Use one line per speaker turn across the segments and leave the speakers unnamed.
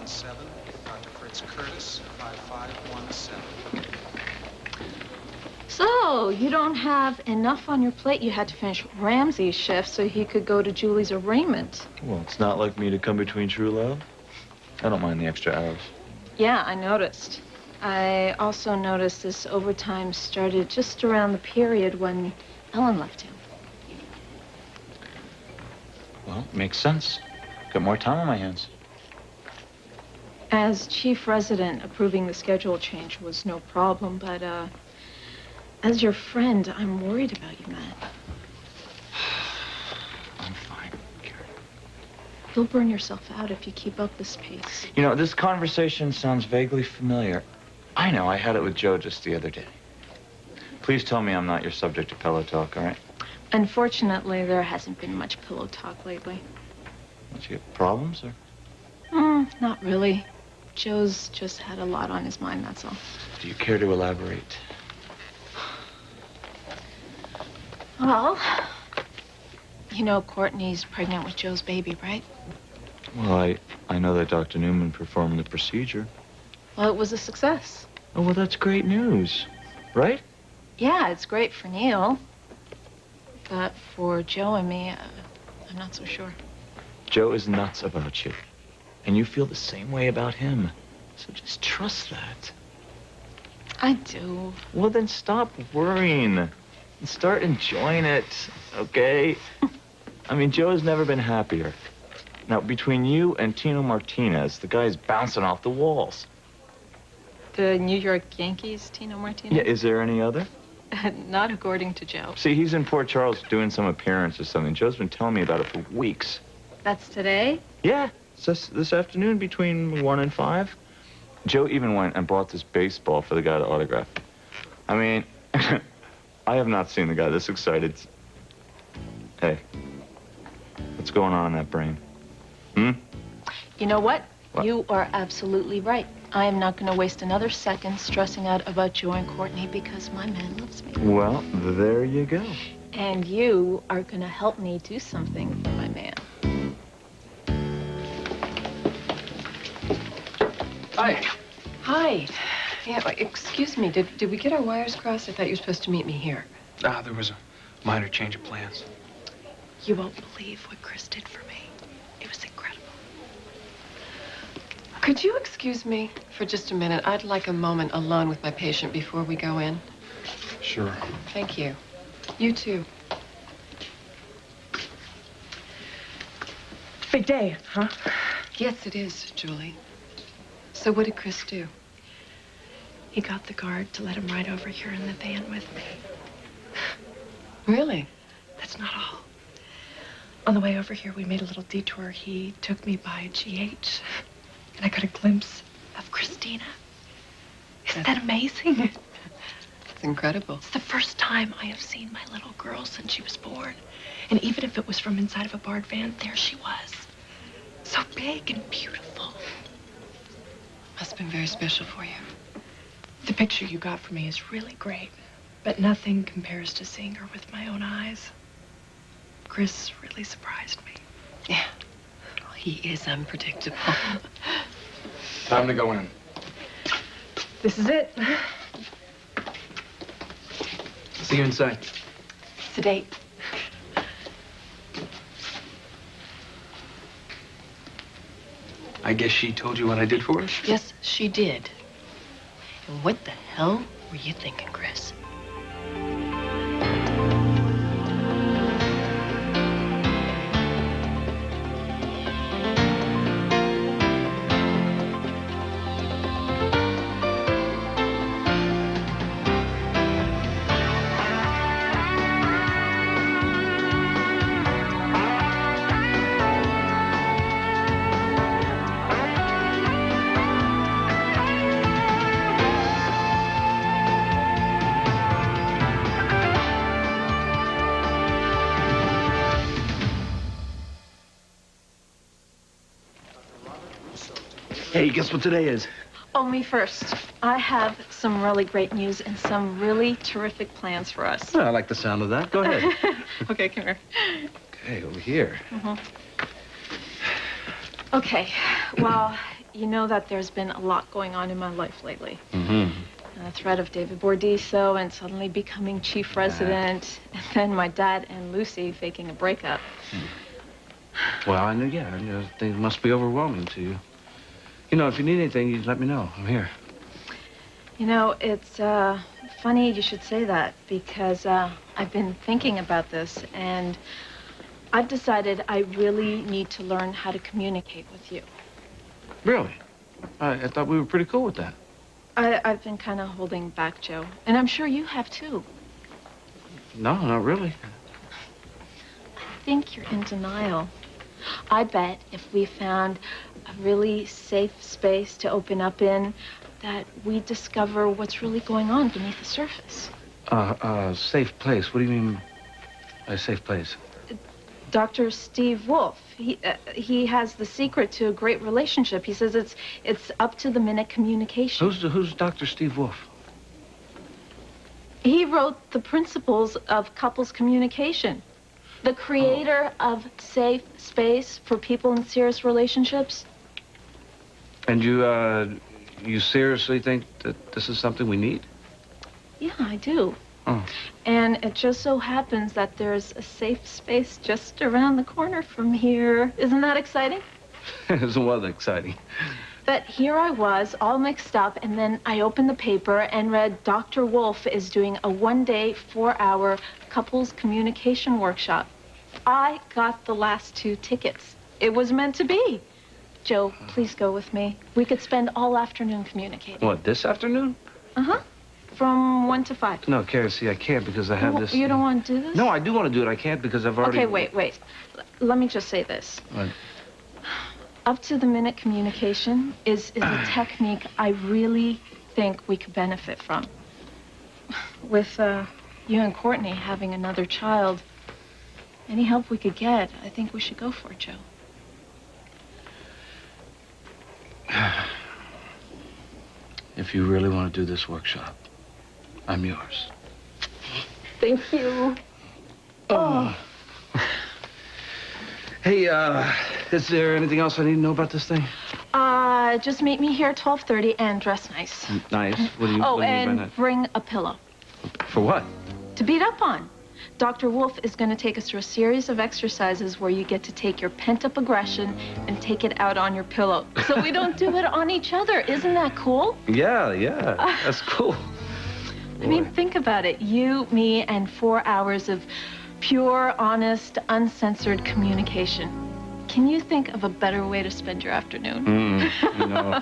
5517. Dr. Fritz Curtis, 5517.
So, you don't have enough on your plate. You had to finish Ramsey's shift so he could go to Julie's arraignment.
Well, it's not like me to come between true love. I don't mind the extra hours.
Yeah, I noticed. I also noticed this overtime started just around the period when Ellen left him.
Well, makes sense. Got more time on my hands.
As chief resident, approving the schedule change was no problem, but, as your friend, I'm worried about you, Matt.
I'm fine, Karen.
You'll burn yourself out if you keep up this pace.
You know, this conversation sounds vaguely familiar. I know, I had it with Joe just the other day. Please tell me I'm not your subject to pillow talk, all right?
Unfortunately, there hasn't been much pillow talk lately.
Don't you have problems, or?
Not really. Joe's just had a lot on his mind, that's all.
Do you care to elaborate?
Well, you know Courtney's pregnant with Joe's baby, right?
Well, I know that Dr. Newman performed the procedure.
Well, it was a success.
Oh, well, that's great news, right?
Yeah, it's great for Neil. But for Joe and me, I'm not so sure.
Joe is nuts about you. And you feel the same way about him. So just trust that.
I do.
Well, then stop worrying. And start enjoying it, okay? I mean, Joe has never been happier. Now, between you and Tino Martinez, the guy's bouncing off the walls.
The New York Yankees, Tino Martinez?
Yeah, is there any other?
Not according to Joe.
See, he's in Port Charles doing some appearance or something. Joe's been telling me about it for weeks.
That's today?
Yeah, it's this afternoon between 1 and 5. Joe even went and bought this baseball for the guy to autograph. I mean, I have not seen the guy this excited. Hey, what's going on in that brain?
You know what?
What?
You are absolutely right. I am not going to waste another second stressing out about Joe and Courtney because my man loves me.
Well, there you go.
And you are going to help me do something for my man.
Hi.
Hi. Yeah, excuse me, did we get our wires crossed? I thought you were supposed to meet me here.
There was a minor change of plans.
You won't believe what Chris did for me. It was incredible. Could you excuse me for just a minute? I'd like a moment alone with my patient before we go in.
Sure.
Thank you. You too.
Big day, huh?
Yes, it is, Julie. So what did Chris do?
He got the guard to let him ride over here in the van with me.
Really?
That's not all. On the way over here, we made a little detour. He took me by GH, and I got a glimpse of Christina. Isn't that amazing?
It's incredible.
It's the first time I have seen my little girl since she was born. And even if it was from inside of a barred van, there she was. So big and beautiful.
Must have been very special for you.
The picture you got for me is really great, but nothing compares to seeing her with my own eyes. Chris really surprised me.
Yeah. Well, he is unpredictable.
Time to go in.
This is it.
See you inside.
Sedate.
I guess she told you what I did for her?
Yes, she did. And what the hell were you thinking, Chris?
Hey, guess what today is?
Oh, me first. I have some really great news and some really terrific plans for us.
Oh, I like the sound of that. Go ahead.
Okay, come here.
Okay, over here.
Okay, well, you know that there's been a lot going on in my life lately.
Mm-hmm.
The threat of David Bordiso and suddenly becoming chief resident, and then my dad and Lucy faking a breakup.
Well, I know things must be overwhelming to you. You know, if you need anything, you let me know. I'm here.
You know, it's funny you should say that because I've been thinking about this and I've decided I really need to learn how to communicate with you.
Really? I thought we were pretty cool with that.
I've been kind of holding back, Joe, and I'm sure you have too.
No, not really.
I think you're in denial. I bet if we found a really safe space to open up in, that we discover what's really going on beneath the surface.
Safe place. What do you mean by safe place?
Dr. Steve Wolf, he has the secret to a great relationship. He says it's up-to-the-minute communication.
Who's Dr. Steve Wolf?
He wrote the principles of couples communication. The creator of safe space for people in serious relationships.
And you seriously think that this is something we need?
Yeah, I do.
Oh.
And it just so happens that there's a safe space just around the corner from here. Isn't that exciting?
It wasn't exciting.
But here I was, all mixed up, and then I opened the paper and read Dr. Wolf is doing a one-day, 4-hour couples communication workshop. I got the last 2 tickets. It was meant to be. Joe, please go with me. We could spend all afternoon communicating.
What, this afternoon?
Uh-huh. From 1 to 5.
No, Carrie, see, I can't because I have this...
You don't want to do this?
No, I do want to do it. I can't because I've already...
Okay, wait. Let me just say this.
What?
Up-to-the-minute communication is a technique I really think we could benefit from. With you and Courtney having another child, any help we could get, I think we should go for it, Joe.
If you really want to do this workshop, I'm yours.
Thank you.
Oh. Hey, is there anything else I need to know about this thing?
Just meet me here at 12:30 and dress nice.
Nice. What do you,
Oh,
what do you mean by
and
that?
bring a pillow
For what?
to beat up on. Dr. Wolf is going to take us through a series of exercises where you get to take your pent-up aggression and take it out on your pillow. So we don't do it on each other. Isn't that cool?
Yeah. That's cool.
I mean, think about it. You, me, and 4 hours of pure, honest, uncensored communication. Can you think of a better way to spend your afternoon?
No.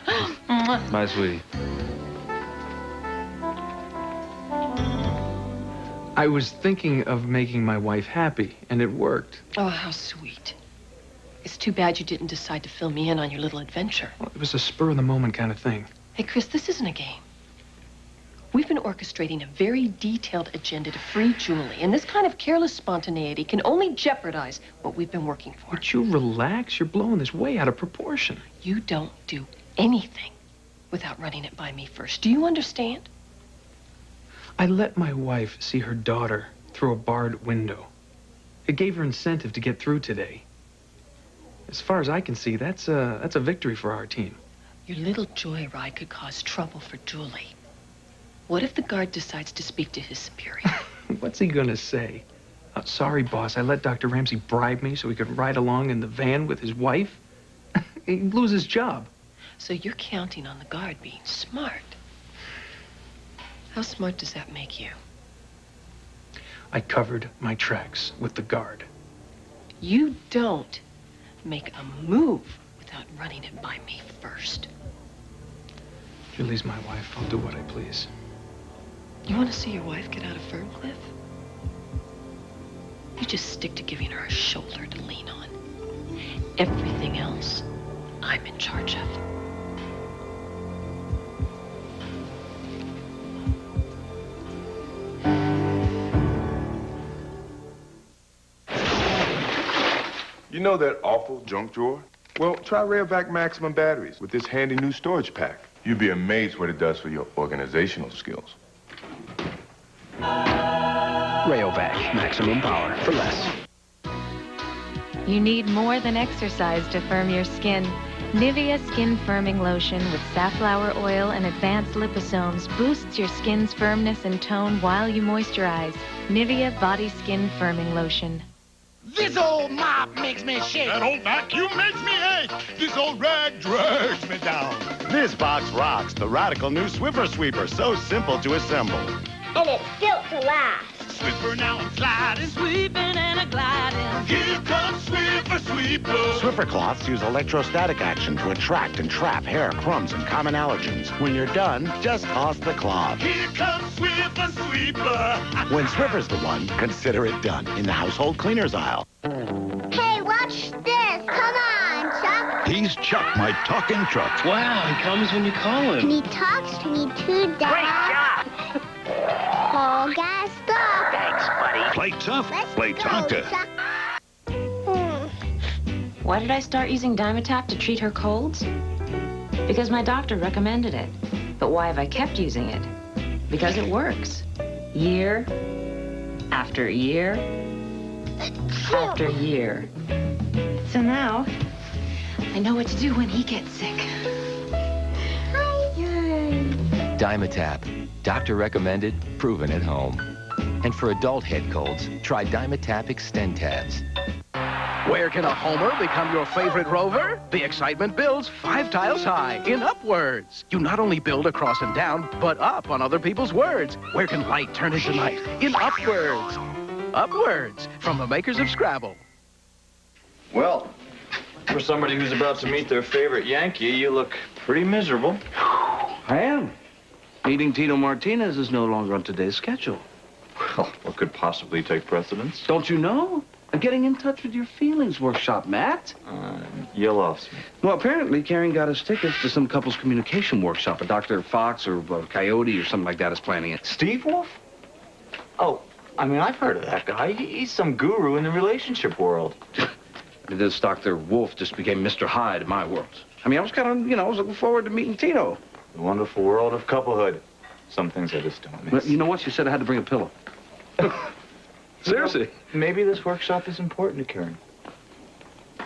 My sweetie.
I was thinking of making my wife happy, and it worked.
Oh, how sweet. It's too bad you didn't decide to fill me in on your little adventure.
Well, it was a spur-of-the-moment kind of thing.
Hey, Chris, this isn't a game. We've been orchestrating a very detailed agenda to free Julie, and this kind of careless spontaneity can only jeopardize what we've been working for.
Would you relax? You're blowing this way out of proportion.
You don't do anything without running it by me first. Do you understand?
I let my wife see her daughter through a barred window. It gave her incentive to get through today. As far as I can see, that's a victory for our team.
Your little joyride could cause trouble for Julie. What if the guard decides to speak to his superior?
What's he gonna say? Sorry, boss, I let Dr. Ramsey bribe me so he could ride along in the van with his wife. He'd lose his job.
So you're counting on the guard being smart. How smart does that make you?
I covered my tracks with the guard.
You don't make a move without running it by me first.
Julie's my wife. I'll do what I please.
You want to see your wife get out of Ferncliff? You just stick to giving her a shoulder to lean on. Everything else, I'm in charge of.
You know that awful junk drawer? Well, try Rayovac Maximum batteries with this handy new storage pack. You'd be amazed what it does for your organizational skills.
Rayovac, maximum power for less.
You need more than exercise to firm your skin. Nivea Skin Firming Lotion with safflower oil and advanced liposomes boosts your skin's firmness and tone while you moisturize. Nivea Body Skin Firming Lotion.
This old mop makes me shake.
That old vacuum makes me ache. This old rag drags me down.
This box rocks the radical new Swiffer Sweeper, so simple to assemble.
And it's built to last.
Swiffer now I'm sliding, sweeping and a gliding. Here comes Swiffer Sweeper.
Swiffer cloths use electrostatic action to attract and trap hair, crumbs, and common allergens. When you're done, just toss the cloth.
Here comes Swiffer Sweeper.
When Swiffer's the one, consider it done in the household cleaners aisle.
Hey, watch this. Come on, Chuck.
He's Chuck, my talking truck.
Wow, he comes when you call
And
him.
he talks to me too, Dad.
Great job.
Oh, guys, stop.
Thanks, buddy.
Play tough,
Let's
play
go,
Tonka.
Chuck.
Why did I start using Dimetap to treat her colds? Because my doctor recommended it. But why have I kept using it? Because it works. Year after year after year. So now, I know what to do when he gets sick.
Dimetap. Doctor recommended, proven at home. And for adult head colds, try Dimetap Extend Tabs.
Where can a homer become your favorite rover? The excitement builds 5 tiles high in Upwards. You not only build across and down, but up on other people's words. Where can light turn into night? In Upwards. Upwards, from the makers of Scrabble.
Well, for somebody who's about to meet their favorite Yankee, you look pretty miserable.
I am. Meeting Tito Martinez is no longer on today's schedule.
Well, what could possibly take precedence?
Don't you know? A Getting in Touch with Your Feelings workshop, Matt.
You lost me.
Well, apparently, Karen got us tickets to some couples communication workshop. A Dr. Fox or Coyote or something like that is planning it.
Steve Wolf? Oh, I mean, I've heard of that guy. He's some guru in the relationship world.
This Dr. Wolf just became Mr. Hyde in my world. I mean, I was kind of, I was looking forward to meeting Tito.
The wonderful world of couplehood. Some things I just don't miss.
But you know what? She said I had to bring a pillow. Seriously.
Maybe this workshop is important to Karen.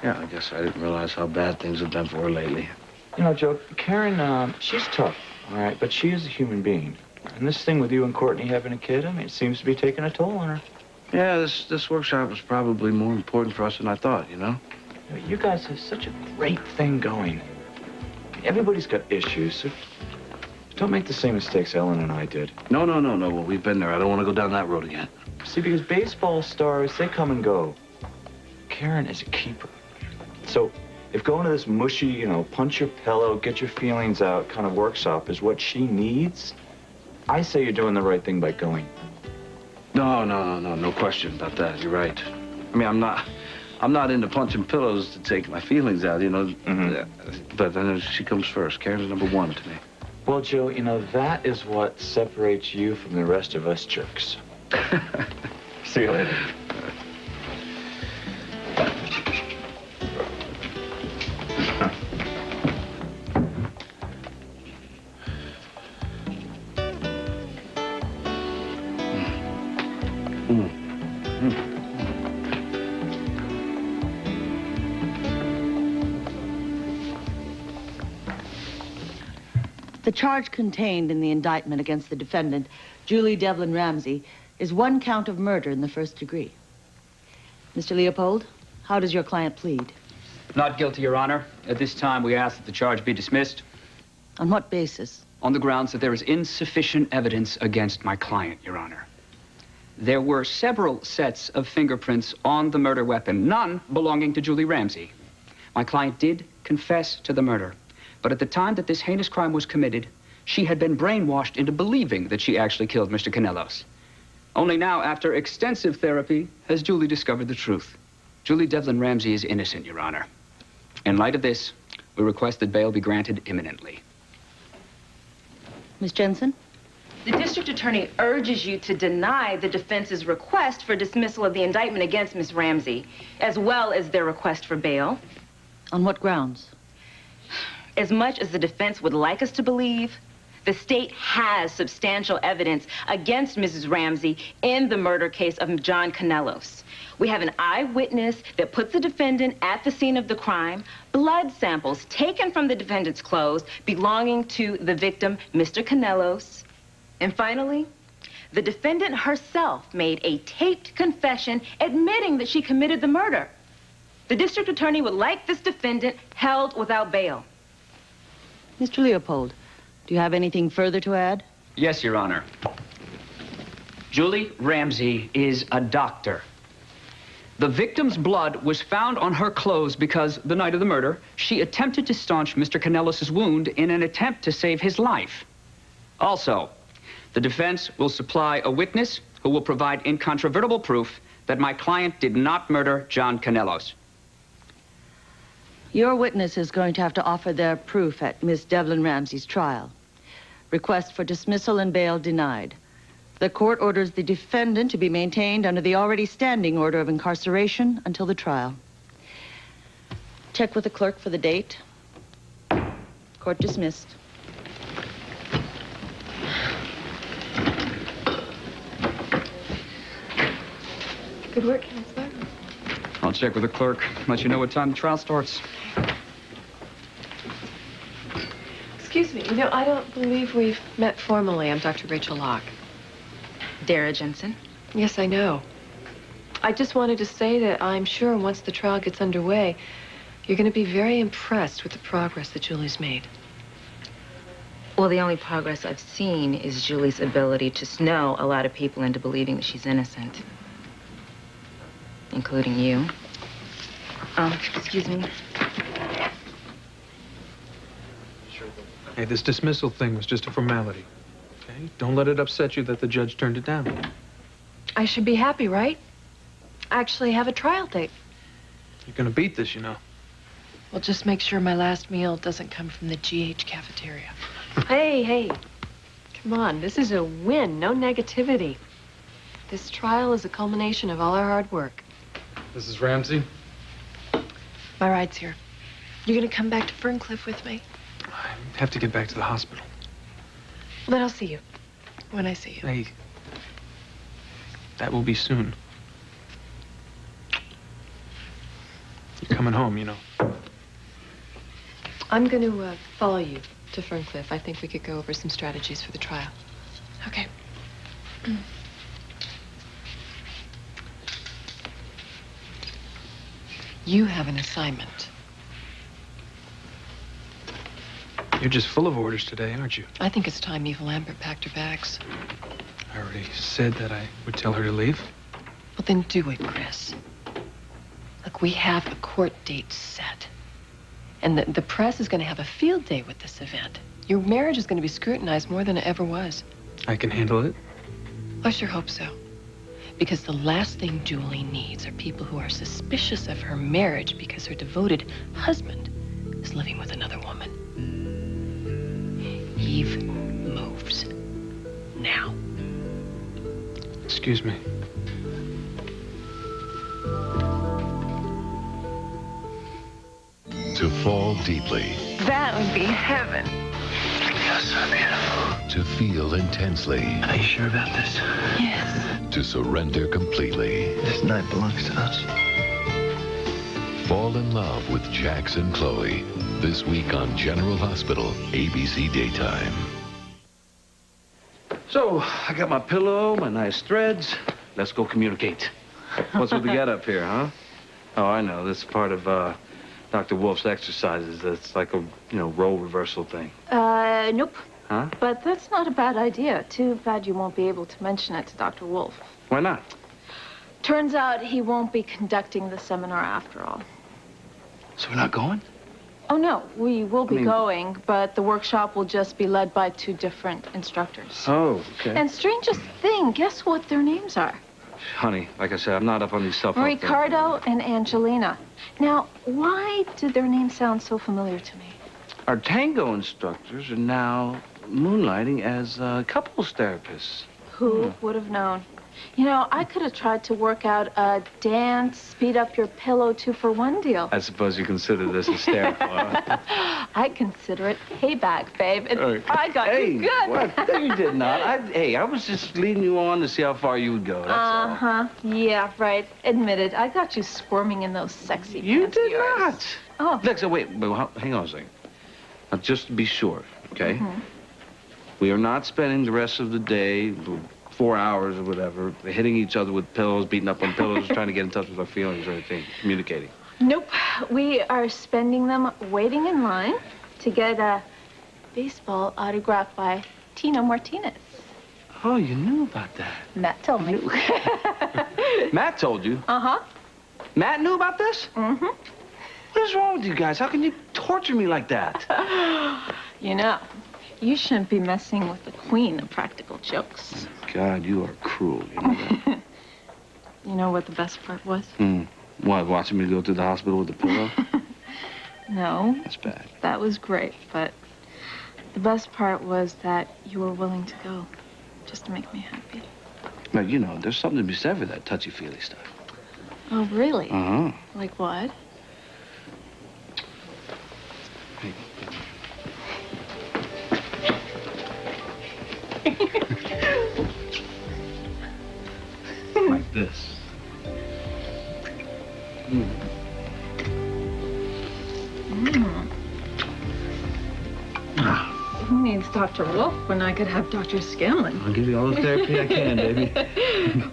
Yeah, I guess I didn't realize how bad things have been for her lately.
You know, Joe, Karen, she's tough, all right, but she is a human being. And this thing with you and Courtney having a kid, I mean, it seems to be taking a toll on her.
Yeah, this workshop was probably more important for us than I thought, you know?
You guys have such a great thing going. Everybody's got issues, so don't make the same mistakes Ellen and I did.
No. Well, we've been there. I don't want to go down that road again.
See, because baseball stars, they come and go. Karen is a keeper. So if going to this mushy, punch your pillow, get your feelings out kind of workshop is what she needs, I say you're doing the right thing by going.
No question about that. You're right. I mean, I'm not into punching pillows to take my feelings out, But then she comes first. Karen's number one to me.
Well, Joe, that is what separates you from the rest of us jerks. See you later.
The charge contained in the indictment against the defendant, Julie Devlin Ramsey, is 1 count of murder in the first degree. Mr. Leopold, how does your client plead?
Not guilty, Your Honor. At this time, we ask that the charge be dismissed.
On what basis?
On the grounds that there is insufficient evidence against my client, Your Honor. There were several sets of fingerprints on the murder weapon, none belonging to Julie Ramsey. My client did confess to the murder. But at the time that this heinous crime was committed, she had been brainwashed into believing that she actually killed Mr. Canellos. Only now, after extensive therapy, has Julie discovered the truth. Julie Devlin Ramsey is innocent, Your Honor. In light of this, we request that bail be granted imminently.
Miss Jensen?
The district attorney urges you to deny the defense's request for dismissal of the indictment against Miss Ramsey, as well as their request for bail.
On what grounds?
As much as the defense would like us to believe, the state has substantial evidence against Mrs. Ramsey in the murder case of John Canellos.
We have an eyewitness that puts the defendant at the scene of the crime, blood samples taken from the defendant's clothes belonging to the victim, Mr. Canelos. And finally, the defendant herself made a taped confession admitting that she committed the murder. The district attorney would like this defendant held without bail.
Mr. Leopold, do you have anything further to add?
Yes, Your Honor. Julie Ramsey is a doctor. The victim's blood was found on her clothes because the night of the murder, she attempted to staunch Mr. Canelos' wound in an attempt to save his life. Also, the defense will supply a witness who will provide incontrovertible proof that my client did not murder John Canelos.
Your witness is going to have to offer their proof at Miss Devlin Ramsey's trial. Request for dismissal and bail denied. The court orders the defendant to be maintained under the already standing order of incarceration until the trial. Check with the clerk for the date. Court dismissed.
Good work, Counselor.
I'll check with the clerk, let you know what time the trial starts.
Excuse me, I don't believe we've met formally. I'm Dr. Rachel Locke.
Dara Jensen.
Yes, I know. I just wanted to say that I'm sure once the trial gets underway, you're going to be very impressed with the progress that Julie's made.
Well, the only progress I've seen is Julie's ability to snow a lot of people into believing that she's innocent. Including you. Excuse me.
Hey, this dismissal thing was just a formality. Okay? Don't let it upset you that the judge turned it down.
I should be happy, right? I actually have a trial date.
You're gonna beat this, you know.
Well, just make sure my last meal doesn't come from the GH cafeteria. Hey. Come on, this is a win, no negativity. This trial is a culmination of all our hard work.
Mrs. Ramsey?
My ride's here. You're gonna come back to Ferncliff with me?
I have to get back to the hospital.
Then I'll see you. When I see you.
Hey, that will be soon. You're coming home, you know.
I'm gonna follow you to Ferncliff. I think we could go over some strategies for the trial. Okay. You have an assignment.
You're just full of orders today, aren't you?
I think it's time Eva Lambert packed her bags.
I already said that I would tell her to leave.
Well, then do it, Chris. Look, we have a court date set. And the press is going to have a field day with this event. Your marriage is going to be scrutinized more than it ever was.
I can handle it.
I sure hope so. Because the last thing Julie needs are people who are suspicious of her marriage because her devoted husband is living with another woman. Eve moves. Now.
Excuse me.
To fall deeply.
That would be heaven.
You're so beautiful. To feel intensely.
Are you sure about this?
Yes.
To surrender completely.
This night belongs to us.
Fall in love with Jax and Chloe. This week on General Hospital, ABC Daytime.
So, I got my pillow, my nice threads. Let's go communicate. What's with the get-up here, huh? Oh, I know. This is part of, Dr. Wolf's exercises. It's like a, role reversal thing.
Nope.
Huh?
But that's not a bad idea. Too bad you won't be able to mention it to Dr. Wolf.
Why not?
Turns out he won't be conducting the seminar after all.
So we're not going?
Oh, no. We will be going, but the workshop will just be led by 2 different instructors.
Oh, okay.
And strangest thing, guess what their names are?
Honey, like I said, I'm not up on these self-help things.
Ricardo and Angelina. Now, why did their names sound so familiar to me?
Our tango instructors are now moonlighting as couples therapists.
Who would have known? You know, I could have tried to work out a dance, speed up your pillow 2-for-1 deal.
I suppose you consider this hysterical, huh?
I consider it payback, babe. And I got you good.
What? No, you did not. I was just leading you on to see how far you would go. That's all.
Uh-huh. Yeah, right. Admit it. I got you squirming in those sexy
You
pants
did
of yours.
not.
Oh.
Look, so wait, hang on a second. Now, just to be sure, okay? We are not spending the rest of the day, 4 hours or whatever, hitting each other with pillows, beating up on pillows, trying to get in touch with our feelings or anything, communicating.
Nope. We are spending them waiting in line to get a baseball autographed by Tino Martinez.
Oh, you knew about that.
Matt told me.
Matt told you?
Uh-huh.
Matt knew about this?
Mm-hmm.
What is wrong with you guys? How can you torture me like that?
You know, you shouldn't be messing with the queen of practical jokes.
God, you are cruel, you know that?
You know what the best part was?
What, watching me go to the hospital with a pillow?
No.
That's bad.
That was great, but the best part was that you were willing to go just to make me happy.
Now, you know, there's something to be said for that touchy-feely stuff.
Oh, really?
Uh-huh.
Like what?
Like this.
Who needs Dr. Wolf when I could have Dr. Scanlon?
I'll give you all the therapy I can, baby.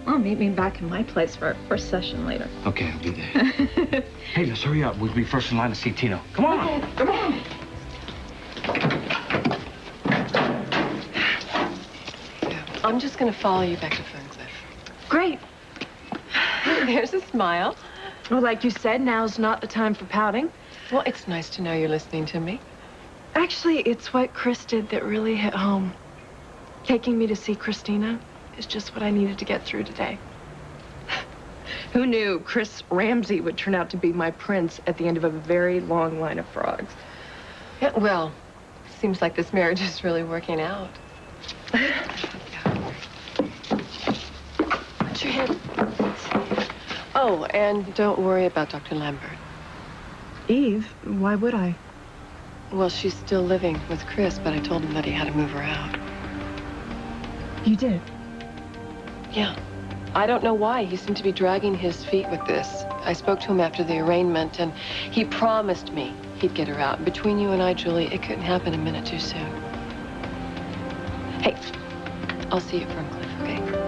Or meet me back in my place for our first session later.
Okay, I'll be there. Hey, let's hurry up. We'll be first in line to see Tino. Come on.
Come on.
I'm just going to follow you back to Ferncliff.
Great.
There's a smile.
Well, like you said, now's not the time for pouting.
Well, it's nice to know you're listening to me. Actually, it's what Chris did that really hit home. Taking me to see Christina is just what I needed to get through today. Who knew Chris Ramsey would turn out to be my prince at the end of a very long line of frogs? Yeah, well, seems like this marriage is really working out. What's your head? Oh, and don't worry about Dr. Lambert.
Eve, why would I?
Well, she's still living with Chris, but I told him that he had to move her out.
You did?
Yeah. I don't know why. He seemed to be dragging his feet with this. I spoke to him after the arraignment, and he promised me he'd get her out. Between you and I, Julie, it couldn't happen a minute too soon. Hey, I'll see you at Ferncliff, okay?